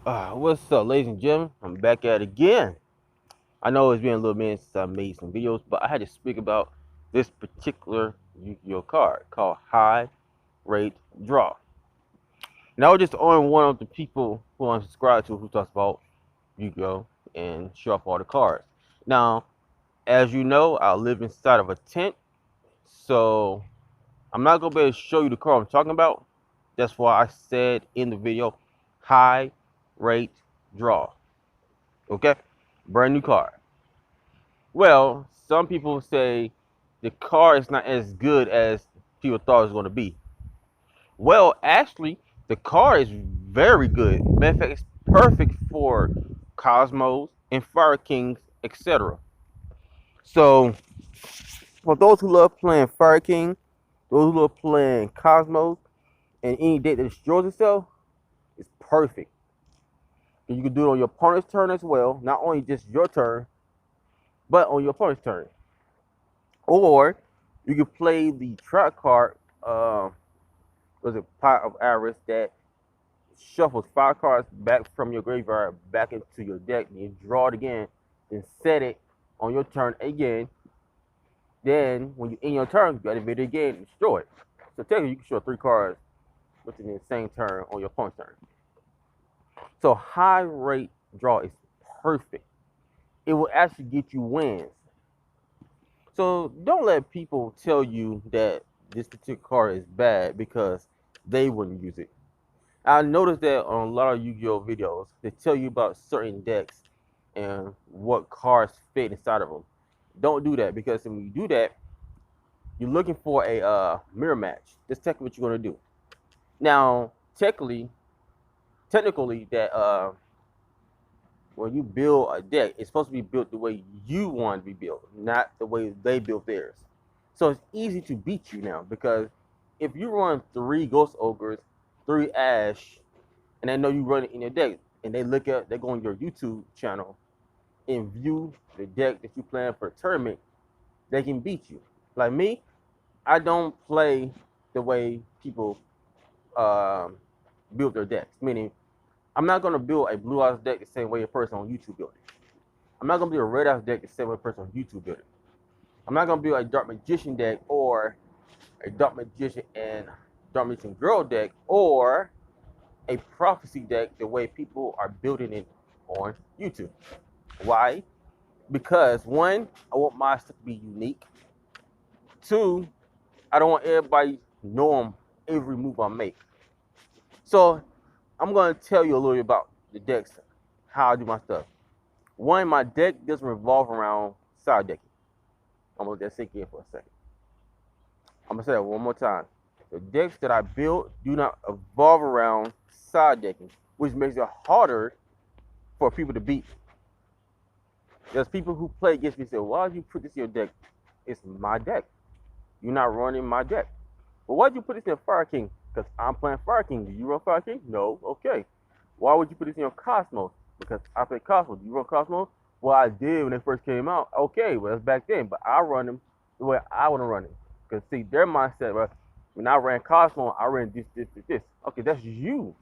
What's up, ladies and gentlemen? I'm back at it again. I know it's been a little minute since I made some videos, but I had to speak about this particular Yu-Gi-Oh card called High Rate Draw. Now, I was just on one of the people who I'm subscribed to who talks about Yu-Gi-Oh and show off all the cards. Now, as you know, I live inside of a tent, so I'm not gonna be able to show you the card I'm talking about. That's why I said in the video, High Rate Draw. Okay, brand new card. Well, some people say the car is not as good as people thought it was going to be. Well, actually, the car is very good. Matter of fact, it's perfect for Cosmos and Fire Kings, etc. So, for those who love playing Fire King, those who love playing Cosmos, and any deck that destroys itself, it's perfect. And you can do it on your opponent's turn as well, not only just your turn, but on your opponent's turn. Or you can play the trap card, was a pot of Aris that shuffles 5 cards back from your graveyard back into your deck, and you draw it again, then set it on your turn again. Then when you end your turn, you activate it again and destroy it. So technically you can show 3 cards within the same turn on your opponent's turn. So high rate draw is perfect. It will actually get you wins. So don't let people tell you that this particular card is bad because they wouldn't use it. I noticed that on a lot of Yu-Gi-Oh videos, they tell you about certain decks and what cards fit inside of them. Don't do that, because when you do that, you're looking for a mirror match. That's technically what you're gonna do. Now, technically, that when you build a deck, it's supposed to be built the way you want it to be built, not the way they built theirs. So it's easy to beat you now, because if you run 3 Ghost Ogres, 3 Ash, and they know you run it in your deck, and they go on your YouTube channel and view the deck that you plan for a tournament, they can beat you. Like me, I don't play the way people um, build their decks. Meaning, I'm not gonna build a Blue Eyes deck the same way a person on YouTube built it. I'm not gonna build a Red Eyes deck the same way a person on YouTube built it. I'm not gonna build a Dark Magician deck or a Dark Magician and Dark Magician Girl deck or a Prophecy deck the way people are building it on YouTube. Why? Because one, I want my stuff to be unique. Two, I don't want everybody knowing every move I make. So I'm gonna tell you a little bit about the decks, how I do my stuff. One, my deck doesn't revolve around side decking. I'm gonna let that sink in for a second. I'm gonna say that one more time. The decks that I build do not evolve around side decking, which makes it harder for people to beat. There's people who play against me and say, why did you put this in your deck? It's my deck. You're not running my deck. But why'd you put this in Fire King? Because I'm playing Fire King. Do you run Fire King? No. Okay. Why would you put this in your Cosmos? Because I play Cosmos. Do you run Cosmos? Well, I did when they first came out. Okay, well, that's back then. But I run them the way I want to run it. Because, see, their mindset, well, when I ran Cosmos, I ran this. Okay, that's you.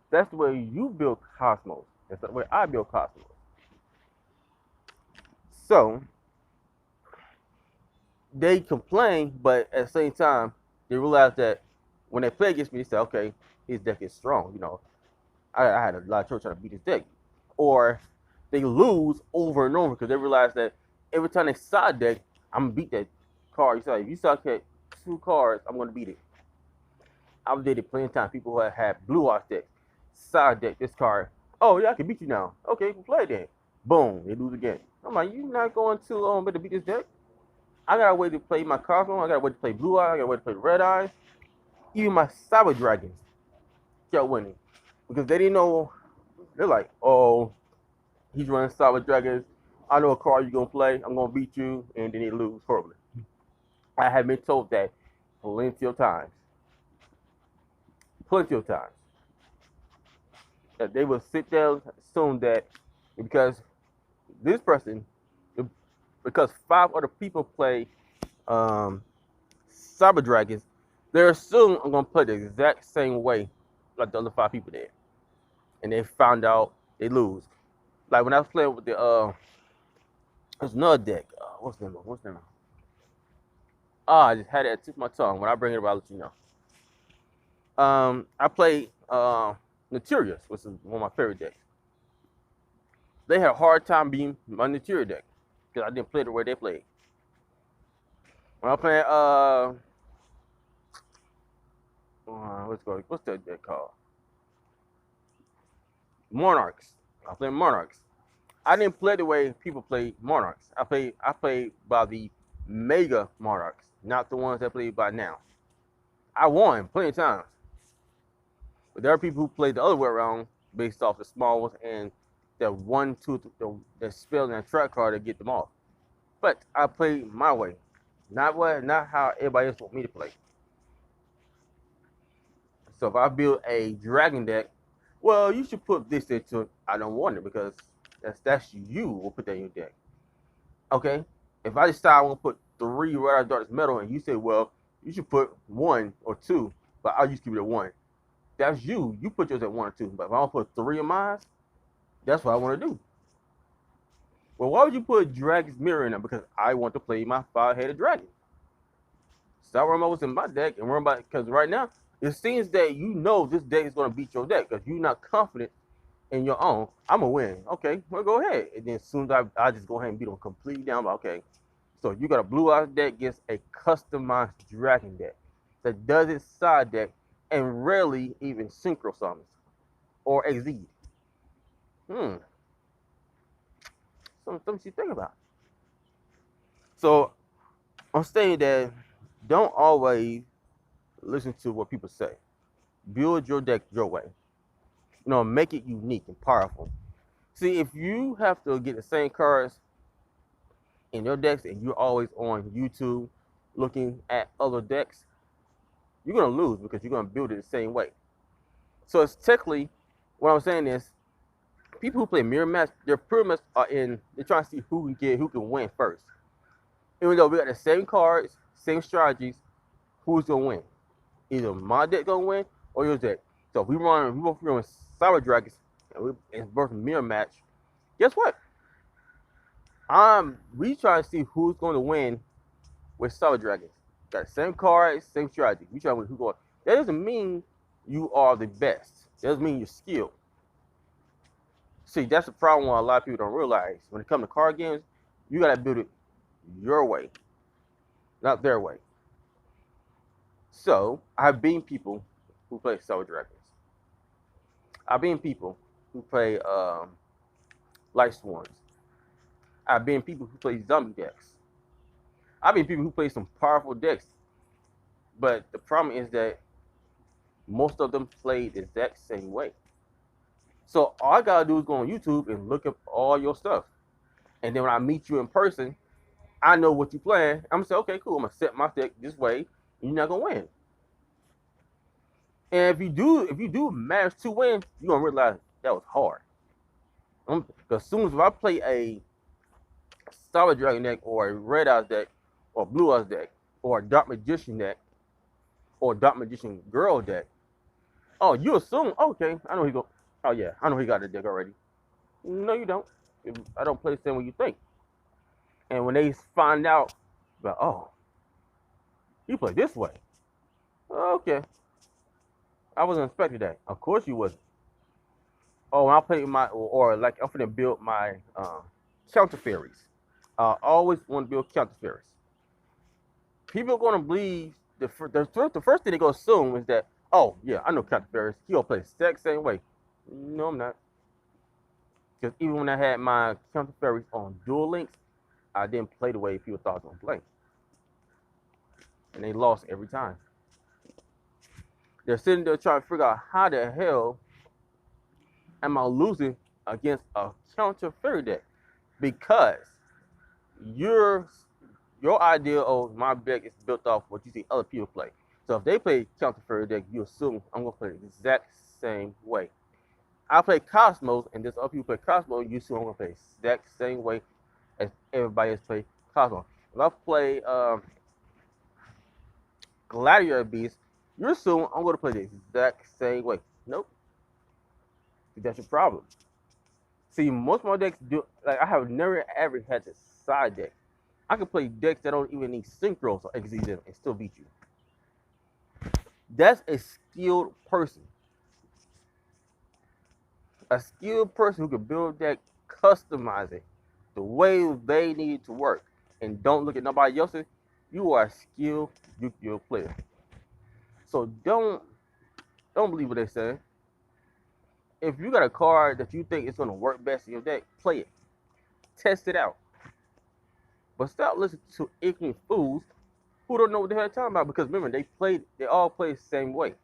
That's the way you build Cosmos. That's the way I build Cosmos. So, they complain, but at the same time, they realize that when they play against me, they say, okay, his deck is strong. I had a lot of trouble trying to beat his deck. Or they lose over and over because they realize that every time they side deck, I'm going to beat that card. You say, if you side deck 2 cards, I'm going to beat it. I've did it plenty of times. People who have had Blue Eyes deck, side deck this card. Oh, yeah, I can beat you now. Okay, we'll play then. Boom, they lose again. I'm like, you're not going to better beat this deck? I got a way to play my Cosmo. I got a way to play Blue Eye. I got a way to play Red Eyes. Even my Cyber Dragons kept winning because they didn't know. They're like, oh, he's running Cyber Dragons. I know a card you're going to play. I'm going to beat you. And then they lose horribly. I have been told that plenty of times. Plenty of times. That they will sit there and assume that because this person, because 5 other people play Cyber Dragons, they assume I'm gonna play the exact same way like the other 5 people did. and they found out, they lose. Like when I was playing with there's another deck. What's the name? What's the name? I just had it at the tip of my tongue. When I bring it up, I'll let you know. I played Naturius, which is one of my favorite decks. They had a hard time beating my Naturius deck because I didn't play the way they played. When I played what's that deck called? Monarchs. I played Monarchs. I didn't play the way people play Monarchs. I played by the Mega Monarchs, not the ones that play by now. I won plenty of times. But there are people who play the other way around based off the small ones and the 1, 2, the spell and the track card to get them off. But I played my way, not how everybody else want me to play. So if I build a dragon deck, well, you should put this into it. I don't want it because that's you will put that in your deck. Okay? If I decide I want to put 3 Red Darkness Metal and you say, well, you should put 1 or 2, but I'll just keep it at 1. That's you. You put yours at 1 or 2. But if I want to put 3 of mine, that's what I want to do. Well, why would you put Dragon's Mirror in there? Because I want to play my 5-headed dragon. Stop worrying about what's in my deck and worry about it. Because right now, it seems that you know this deck is going to beat your deck because you're not confident in your own. I'm going to win. Okay, well, go ahead. And then as soon as I just go ahead and beat them completely down. Okay, so you got a blue eyes deck against a customized dragon deck that does its side deck and rarely even synchro summons or exceed. Something you think about. So I'm saying that don't always listen to what people say. Build your deck your way. Make it unique and powerful. See, if you have to get the same cards in your decks and you're always on YouTube looking at other decks, you're gonna lose because you're gonna build it the same way. So it's technically, what I'm saying is, people who play mirror match, they're pretty much they're trying to see who can win first. Even though we got the same cards, same strategies, who's gonna win? Either my deck gonna win or your deck. So if we both run Cyber Dragons and it's both mirror match, guess what? We try to see who's going to win with Cyber Dragons. Got the same cards, same strategy. We try to win who going. That doesn't mean you are the best. That doesn't mean you're skilled. See, that's the problem a lot of people don't realize. When it comes to card games, you gotta build it your way, not their way. So I've been people who play Cyber Dragons. I've been people who play Light Swarms. I've been people who play zombie decks. I've been people who play some powerful decks. But the problem is that most of them play the exact same way. So all I gotta do is go on YouTube and look up all your stuff. And then when I meet you in person, I know what you're playing. I'm gonna say, okay, cool, I'm gonna set my deck this way, and you're not gonna win. And if you do manage to win, you're gonna realize that was hard. Because as soon as if I play a Solid Dragon deck or a Red Eyes deck or Blue Eyes deck or a Dark Magician deck or Dark Magician Girl deck, oh, you assume, okay, I know he go. Oh yeah, I know he got the deck already. No, you don't. I don't play the same way you think. And when they find out, but oh, you play this way. Okay, I wasn't expecting that. Of course you wasn't. Oh, when I play my or like I'm gonna build my counter fairies. I always want to build counter fairies. People are gonna believe the first thing they gonna assume is that, oh yeah, I know counter fairies. He gonna play the exact same way. No, I'm not. Because even when I had my counter fairies on Duel Links, I didn't play the way people thought I was gonna play, and they lost every time. They're sitting there trying to figure out how the hell am I losing against a counter fairy deck, because your idea of my deck is built off what you see other people play. So if they play counter fairy deck, you assume I'm gonna play the exact same way. I play Cosmos, and there's other people play Cosmos, you assume I'm gonna play the exact same way as everybody else play Cosmos. If I play Gladiator Beast, you assume I'm gonna play the exact same way. Nope. That's your problem. See, most of my decks do, like, I have never ever had to side deck. I can play decks that don't even need synchros or XZ them and still beat you. That's a skilled person. A skilled person who can build a deck, customize it the way they need it to work, and don't look at nobody else's. You are a skilled Yu-Gi-Oh player. So don't believe what they say. If you got a card that you think is going to work best in your deck, play it. Test it out. But stop listening to ignorant fools who don't know what the hell they're talking about. Because remember, they all play the same way.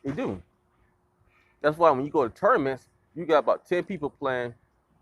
They do. That's why when you go to tournaments, you got about 10 people playing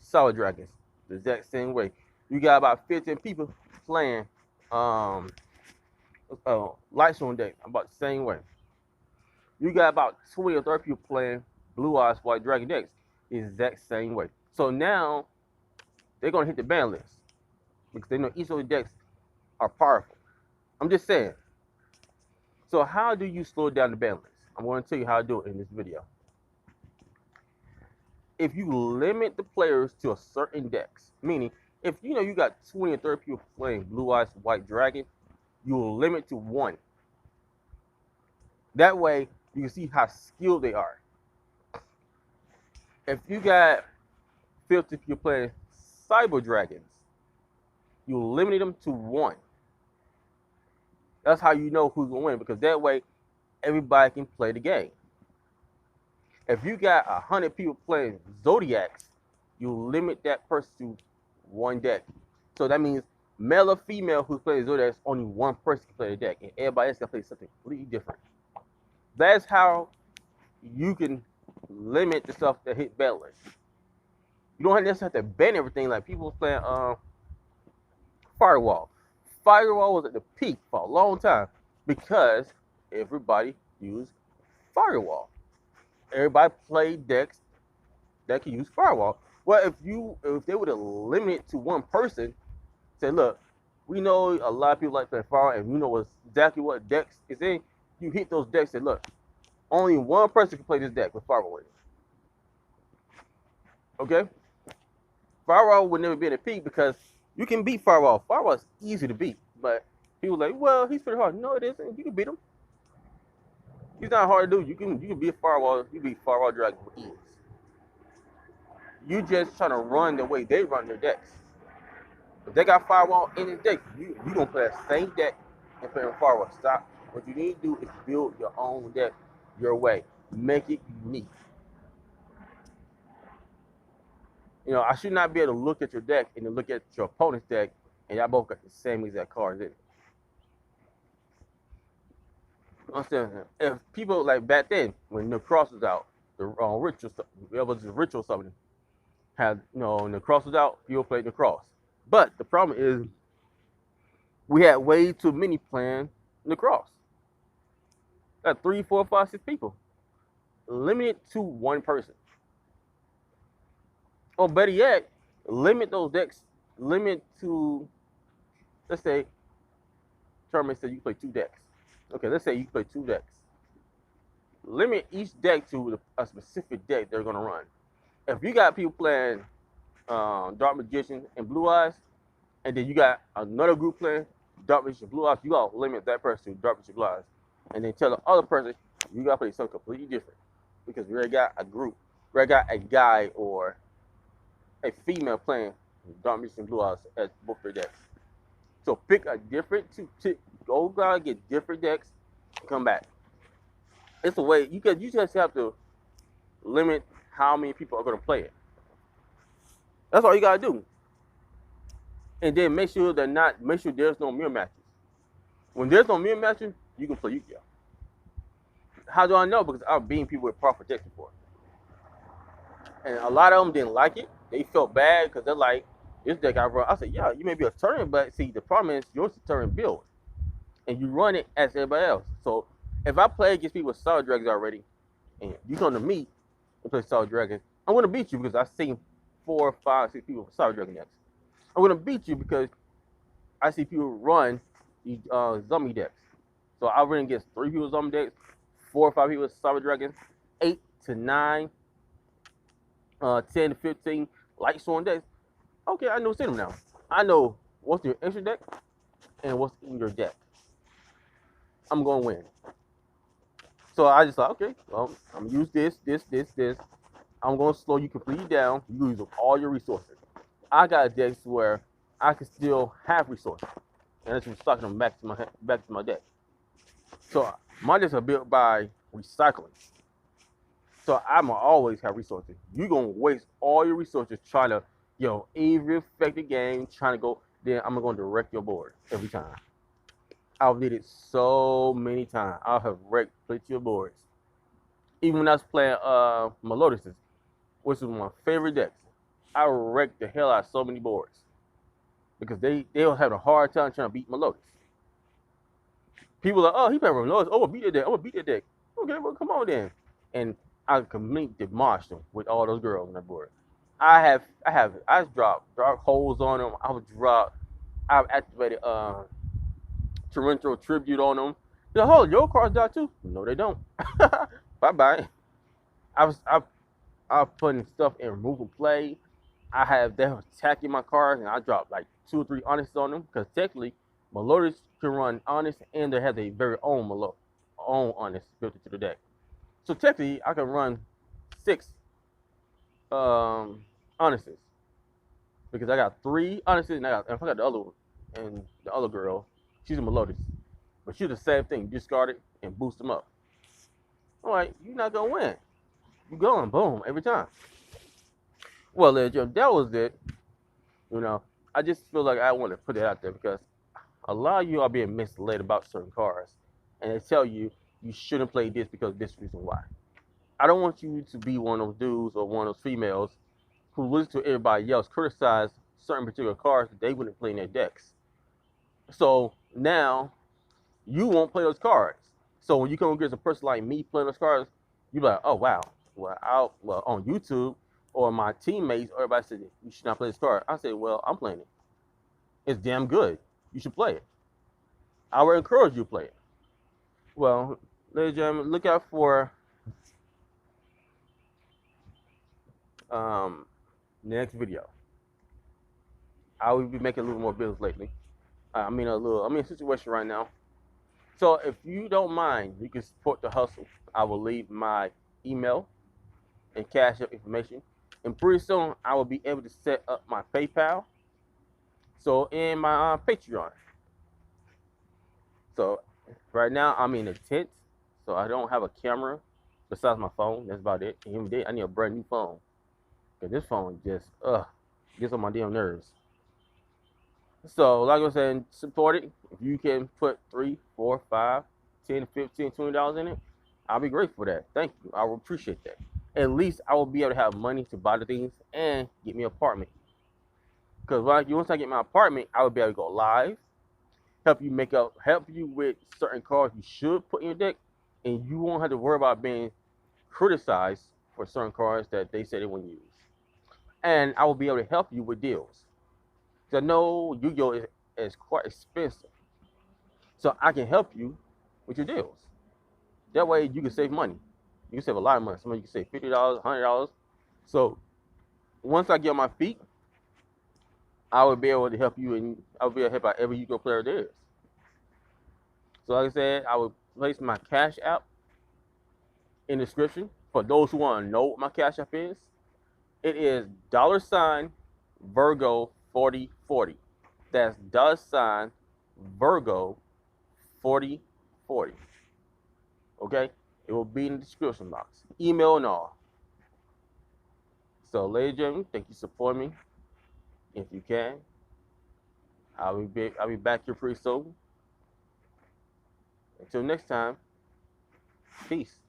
Solid Dragons the exact same way. You got about 15 people playing Lightstone deck about the same way. You got about 20 or 30 people playing Blue Eyes White Dragon decks the exact same way. So now they're gonna hit the ban list because they know each of the decks are powerful. I'm just saying. So how do you slow down the ban list? I'm going to tell you how to do it in this video. If you limit the players to a certain decks, meaning if you know you got 20 or 30 people playing Blue Eyes White Dragon, you will limit to one. That way you can see how skilled they are. If you got 50 people playing Cyber Dragons, you limit them to one. That's how you know who's gonna win, because that way everybody can play the game. If you got 100 people playing Zodiacs, you limit that person to one deck. So that means male or female who's playing Zodiacs, only one person can play the deck, and everybody else can play something completely different. That's how you can limit the stuff that hit ban list. You don't necessarily have to ban everything like people playing Firewall. Firewall was at the peak for a long time because everybody used Firewall. Everybody played decks that can use Firewall. Well, if they would have limited to one person, say, look, we know a lot of people like playing Firewall, and we know exactly what decks is in. You hit those decks and look, only one person can play this deck with Firewall. Okay? Firewall would never be at a peak because you can beat Firewall. Firewall is easy to beat, but people are like, well, he's pretty hard. No, it isn't. You can beat him. He's not hard to do. You can beat Firewall. You beat Firewall Dragon with ease. You just trying to run the way they run their decks. If they got Firewall in his deck, you gonna play the same deck and play with Firewall. Stop. What you need to do is build your own deck your way. Make it unique. You know, I should not be able to look at your deck and then look at your opponent's deck and y'all both got the same exact cards in it. Understand? If people like back then, when the cross was out, the ritual stuff, it was a ritual something, had, you know, when the cross was out, people played the cross. But the problem is, we had way too many playing the cross. Got 3, 4, 5, 6 people. Limit it to one person. Or better yet, limit those decks. Limit to, let's say, tournament said you play 2 decks. Okay, let's say you play 2 decks. Limit each deck to a specific deck they're gonna run. If you got people playing Dark Magician and Blue Eyes, and then you got another group playing Dark Magician Blue Eyes, you gotta limit that person to Dark Magician Blue Eyes, and then tell the other person you gotta play something completely different, because we already got a group, we already got a guy or a female playing Dark Magician Blue Eyes as both their decks. So pick a different go out, get different decks, and come back. It's a way you just have to limit how many people are gonna play it. That's all you gotta do. And then make sure there's no mirror matches. When there's no mirror matches, you can play Yu-Gi-Oh. How do I know? Because I've beaten people with proper protection for it. And a lot of them didn't like it. They felt bad because they're like, this deck I run. I said, yeah, you may be a tournament, but see, the problem is yours is a tournament build. And you run it as everybody else. So if I play against people with Solid Dragons already, and you come to me and play Solid Dragons, I'm going to beat you because I've seen 4, 5, 6 people with Solid Dragon decks. I'm going to beat you because I see people run these zombie decks. So I run against 3 people with zombie decks, 4 or 5 people with Solid Dragons, 8 to 9 10 to 15 lights on decks. Okay, I know what's in them now. I know what's in your extra deck and what's in your deck. I'm gonna win. So I just thought, okay, well, I'm gonna use this. I'm gonna slow you completely down. You use up all your resources. I got decks where I can still have resources, and it's stocking them back to my deck. So my decks are built by recycling. So I'ma always have resources. You're gonna waste all your resources trying to, even affect the game, trying to go. Then I'm gonna direct your board every time. I've did it so many times. I have wrecked plenty of boards. Even when I was playing Melodices, which is one of my favorite decks, I wrecked the hell out of so many boards because they will have a hard time trying to beat Melodic. People are, oh, he playing Melodic. Oh, beat that deck. I'm gonna beat that deck. Okay, well, come on then. And I completely demolished them with all those girls on that board. I've dropped dark holes on them. I've activated torrential tribute on them. The whole your cards die too. No, they don't. Bye bye. I was putting stuff in removal play. They're attacking my cards, and I dropped like 2 or 3 honest on them because technically Melodic can run honest, and they have their very own honest built into the deck. So technically, I can run 6 honesties because I got 3 honesties, and I forgot the other one, and the other girl, she's a Melodic, but she's the same thing. Discard it and boost them up. All right, you're not gonna win. You going boom every time. Well, that was it. I just feel like I want to put it out there because a lot of you are being misled about certain cars, and they tell you you shouldn't play this because of this reason why. I don't want you to be one of those dudes or one of those females who listen to everybody else criticize certain particular cars that they wouldn't play in their decks. So now you won't play those cards. So when you come against a person like me playing those cards, you be like, oh wow, well on YouTube or my teammates, everybody said you should not play this card. I said, well, I'm playing it. It's damn good. You should play it. I would encourage you to play it. Well, ladies and gentlemen, look out for the next video. I will be making a little more business lately. I'm in a situation right now. So if you don't mind, you can support the hustle. I will leave my email and cash up information. And pretty soon I will be able to set up my PayPal. So in my Patreon. So right now I'm in a tent, so I don't have a camera besides my phone. That's about it. And even then, I need a brand new phone because this phone just gets on my damn nerves. So like I was saying, support it. If you can put 3, 4, 5, 10, 15, $20 in it, I'll be grateful for that. Thank you. I will appreciate that. At least I will be able to have money to buy the things and get me an apartment. Because once I get my apartment, I will be able to go live, help you with certain cards you should put in your deck, and you won't have to worry about being criticized for certain cards that they say they won't use. And I will be able to help you with deals. Because I know Yu-Gi-Oh is quite expensive. So I can help you with your deals. That way you can save money. You can save a lot of money. Somebody can save $50, $100. So once I get on my feet, I will be able to help you, and I will be able to help out every Yu-Gi-Oh player there is. So like I said, I will place my Cash App in the description. For those who want to know what my Cash App is, it is $Virgo 4040. That's $Virgo 4040. Okay? It will be in the description box. Email and all. So, ladies and gentlemen, thank you for supporting me. If you can, I'll be back here pretty soon. Until next time, peace.